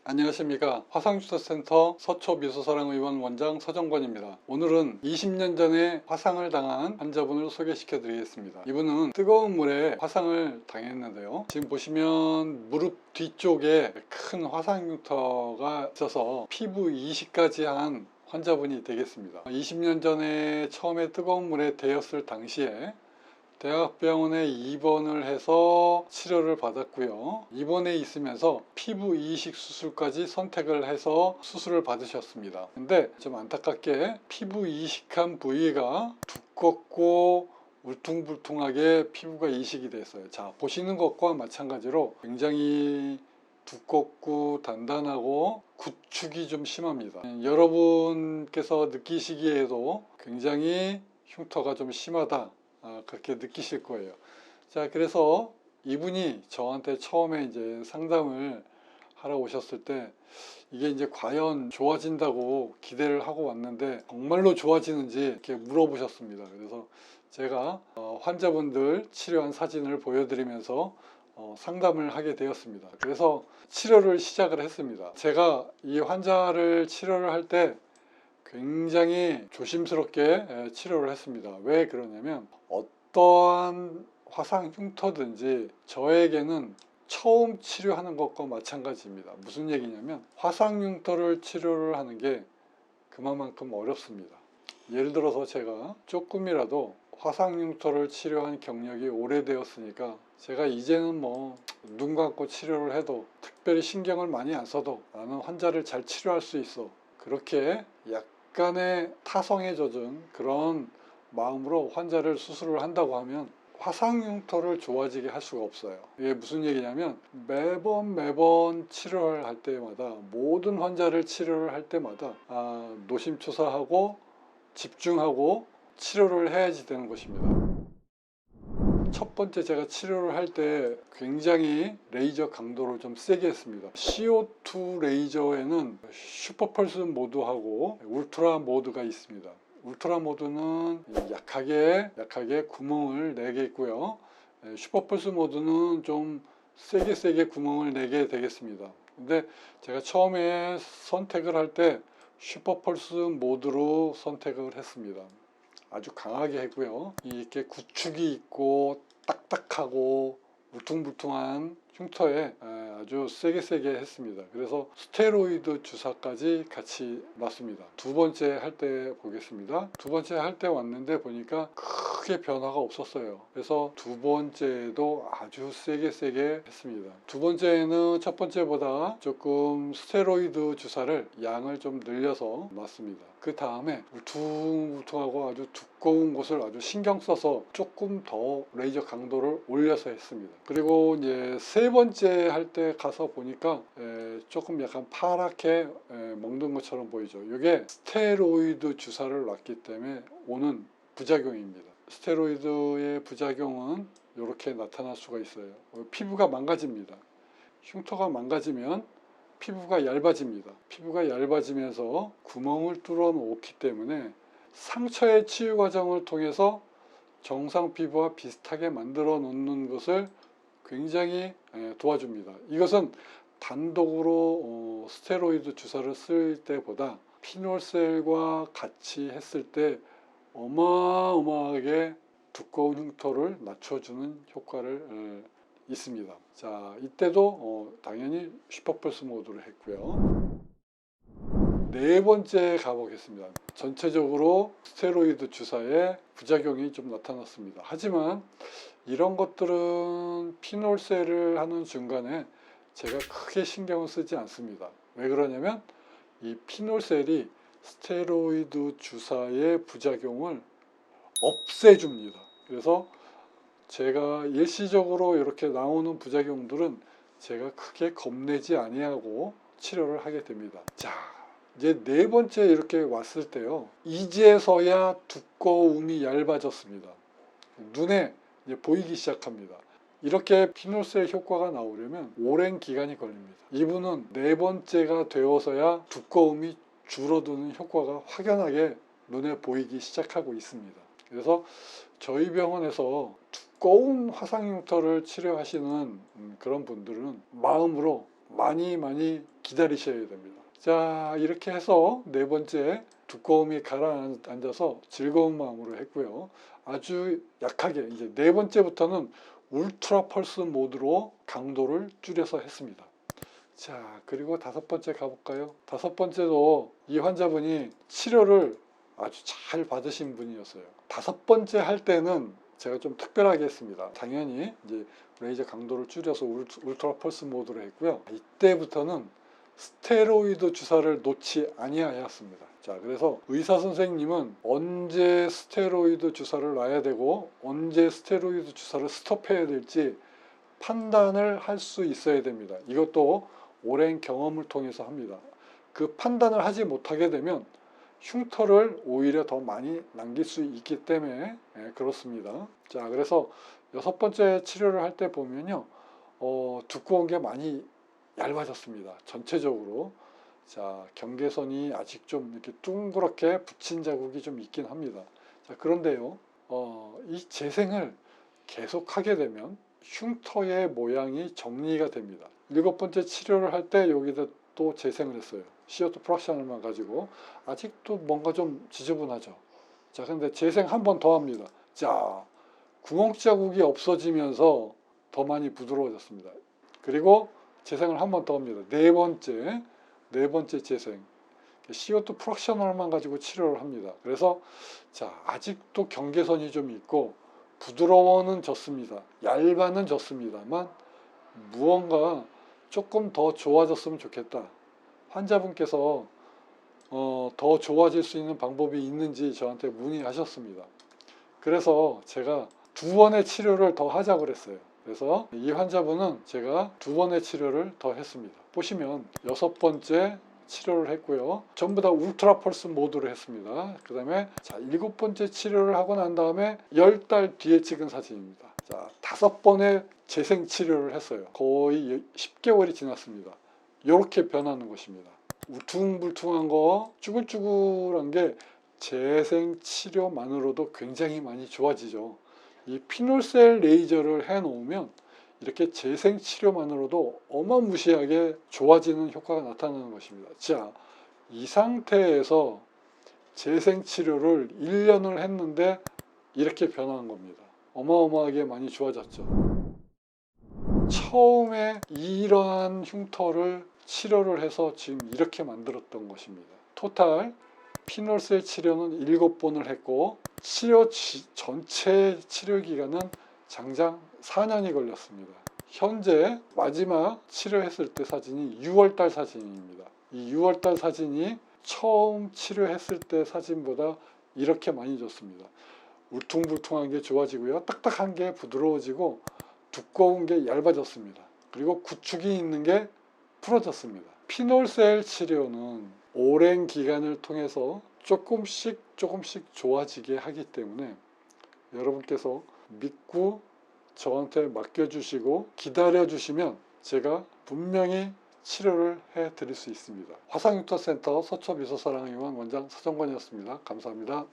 안녕하십니까. 화상주사센터 서초미소사랑의원 원장 서정권입니다. 오늘은 20년 전에 화상을 당한 환자분을 소개시켜 드리겠습니다. 이분은 뜨거운 물에 화상을 당했는데요, 지금 보시면 무릎 뒤쪽에 큰 화상 흉터가 있어서 피부 이식까지 한 환자분이 되겠습니다. 20년 전에 처음에 뜨거운 물에 데였을 당시에 대학병원에 입원을 해서 치료를 받았고요. 입원해 있으면서 피부 이식 수술까지 선택을 해서 수술을 받으셨습니다. 근데 좀 안타깝게 피부 이식한 부위가 두껍고 울퉁불퉁하게 피부가 이식이 됐어요. 자, 보시는 것과 마찬가지로 굉장히 두껍고 단단하고 구축이 좀 심합니다. 여러분께서 느끼시기에도 굉장히 흉터가 좀 심하다, 그렇게 느끼실 거예요. 자, 그래서 이분이 저한테 처음에 이제 상담을 하러 오셨을 때 이게 이제 과연 좋아진다고 기대를 하고 왔는데 정말로 좋아지는지 이렇게 물어보셨습니다. 그래서 제가 환자분들 치료한 사진을 보여드리면서 상담을 하게 되었습니다. 그래서 치료를 시작을 했습니다. 제가 이 환자를 치료를 할 때 굉장히 조심스럽게 치료를 했습니다. 왜 그러냐면 어떠한 화상 흉터든지 저에게는 처음 치료하는 것과 마찬가지입니다. 무슨 얘기냐면 화상 흉터를 치료를 하는 게 그만큼 어렵습니다. 예를 들어서 제가 조금이라도 화상 흉터를 치료한 경력이 오래되었으니까 제가 이제는 뭐 눈 감고 치료를 해도 특별히 신경을 많이 안 써도 나는 환자를 잘 치료할 수 있어, 그렇게 약간의 타성에 젖은 그런 마음으로 환자를 수술을 한다고 하면 화상 흉터를 좋아지게 할 수가 없어요. 이게 무슨 얘기냐면 매번 치료를 할 때마다, 모든 환자를 치료를 할 때마다 노심초사하고 집중하고 치료를 해야지 되는 것입니다. 첫 번째, 제가 치료를 할 때 굉장히 레이저 강도를 좀 세게 했습니다. CO2 레이저에는 슈퍼펄스 모드하고 울트라 모드가 있습니다. 울트라 모드는 약하게 구멍을 내게 있고요. 슈퍼펄스 모드는 좀 세게 구멍을 내게 되겠습니다. 근데 제가 처음에 선택을 할 때 슈퍼펄스 모드로 선택을 했습니다. 아주 강하게 했고요. 이렇게 구축이 있고 딱딱하고 울퉁불퉁한 흉터에 아주 세게 했습니다. 그래서 스테로이드 주사까지 같이 놨습니다. 두 번째 할 때 보겠습니다. 두 번째 할 때 왔는데 보니까 크게 변화가 없었어요. 그래서 두 번째도 아주 세게 했습니다. 두 번째는 첫 번째보다 조금 스테로이드 주사를 양을 좀 늘려서 놨습니다. 그 다음에 울퉁불퉁하고 아주 두꺼운 곳을 아주 신경 써서 조금 더 레이저 강도를 올려서 했습니다. 그리고 이제 세 번째 할 때 가서 보니까 조금 약간 파랗게 먹는 것처럼 보이죠. 이게 스테로이드 주사를 놨기 때문에 오는 부작용입니다. 스테로이드의 부작용은 이렇게 나타날 수가 있어요. 피부가 망가집니다. 흉터가 망가지면 피부가 얇아집니다. 피부가 얇아지면서 구멍을 뚫어 놓기 때문에 상처의 치유 과정을 통해서 정상 피부와 비슷하게 만들어 놓는 것을 굉장히 도와줍니다. 이것은 단독으로 스테로이드 주사를 쓸 때보다 피놀셀과 같이 했을 때 어마어마하게 두꺼운 흉터를 낮춰주는 효과를 있습니다. 자, 이때도 당연히 슈퍼펄스 모드로 했고요. 네 번째 가보겠습니다. 전체적으로 스테로이드 주사에 부작용이 좀 나타났습니다. 하지만 이런 것들은 피놀셀을 하는 중간에 제가 크게 신경을 쓰지 않습니다. 왜 그러냐면 이 피놀셀이 스테로이드 주사의 부작용을 없애줍니다. 그래서 제가 일시적으로 이렇게 나오는 부작용들은 제가 크게 겁내지 아니하고 치료를 하게 됩니다. 자, 이제 네 번째 이렇게 왔을 때요, 이제서야 두꺼움이 얇아졌습니다. 눈에 이제 보이기 시작합니다. 이렇게 피놀셀 효과가 나오려면 오랜 기간이 걸립니다. 이분은 네 번째가 되어서야 두꺼움이 줄어드는 효과가 확연하게 눈에 보이기 시작하고 있습니다. 그래서 저희 병원에서 두꺼운 화상 흉터를 치료하시는 그런 분들은 마음으로 많이 기다리셔야 됩니다. 자, 이렇게 해서 네 번째 두꺼움이 가라앉아서 즐거운 마음으로 했고요. 아주 약하게 이제 네 번째부터는 울트라 펄스 모드로 강도를 줄여서 했습니다. 자, 그리고 다섯 번째 가볼까요? 다섯 번째도 이 환자분이 치료를 아주 잘 받으신 분이었어요. 다섯 번째 할 때는 제가 좀 특별하게 했습니다. 당연히 이제 레이저 강도를 줄여서 울트라 펄스 모드로 했고요. 이때부터는 스테로이드 주사를 놓지 아니하였습니다. 자, 그래서 의사 선생님은 언제 스테로이드 주사를 놔야 되고 언제 스테로이드 주사를 스톱해야 될지 판단을 할 수 있어야 됩니다. 이것도 오랜 경험을 통해서 합니다. 그 판단을 하지 못하게 되면 흉터를 오히려 더 많이 남길 수 있기 때문에 그렇습니다. 자, 그래서 여섯 번째 치료를 할 때 보면요, 두꺼운 게 많이 얇아졌습니다. 전체적으로. 자, 경계선이 아직 좀 이렇게 둥그렇게 붙인 자국이 좀 있긴 합니다. 자, 그런데요, 이 재생을 계속하게 되면 흉터의 모양이 정리가 됩니다. 일곱 번째 치료를 할 때 여기다 또 재생을 했어요. CO2 프락션을만 가지고. 아직도 뭔가 좀 지저분하죠. 자, 근데 재생 한 번 더 합니다. 자, 구멍 자국이 없어지면서 더 많이 부드러워졌습니다. 그리고 재생을 한 번 더 합니다. 네 번째 재생. CO2 프락셔널만 가지고 치료를 합니다. 그래서 자, 아직도 경계선이 좀 있고 부드러워는 졌습니다. 얇아는 졌습니다만 무언가 조금 더 좋아졌으면 좋겠다. 환자분께서 더 좋아질 수 있는 방법이 있는지 저한테 문의하셨습니다. 그래서 제가 두 번의 치료를 더 하자고 그랬어요. 그래서 이 환자분은 제가 두 번의 치료를 더 했습니다. 보시면 여섯 번째 치료를 했고요. 전부 다 울트라 펄스 모드로 했습니다. 그 다음에 자, 일곱 번째 치료를 하고 난 다음에 10달 뒤에 찍은 사진입니다. 자, 다섯 번의 재생 치료를 했어요. 거의 10개월이 지났습니다. 이렇게 변하는 것입니다. 울퉁불퉁한 거, 쭈글쭈글한 게 재생 치료만으로도 굉장히 많이 좋아지죠. 이 피놀셀 레이저를 해 놓으면 이렇게 재생 치료만으로도 어마무시하게 좋아지는 효과가 나타나는 것입니다. 자, 이 상태에서 재생 치료를 1년을 했는데 이렇게 변한 겁니다. 어마어마하게 많이 좋아졌죠. 처음에 이러한 흉터를 치료를 해서 지금 이렇게 만들었던 것입니다. 토탈 피놀셀 치료는 7번을 했고 전체 치료 기간은 장장 4년이 걸렸습니다. 현재 마지막 치료했을 때 사진이 6월달 사진입니다. 이 6월달 사진이 처음 치료했을 때 사진보다 이렇게 많이 좋습니다. 울퉁불퉁한 게 좋아지고요. 딱딱한 게 부드러워지고 두꺼운 게 얇아졌습니다. 그리고 구축이 있는 게 풀어졌습니다. 피놀셀 치료는 오랜 기간을 통해서 조금씩 좋아지게 하기 때문에 여러분께서 믿고 저한테 맡겨주시고 기다려주시면 제가 분명히 치료를 해드릴 수 있습니다. 화상흉터센터 서초미소사랑의원 원장 서정권이었습니다. 감사합니다.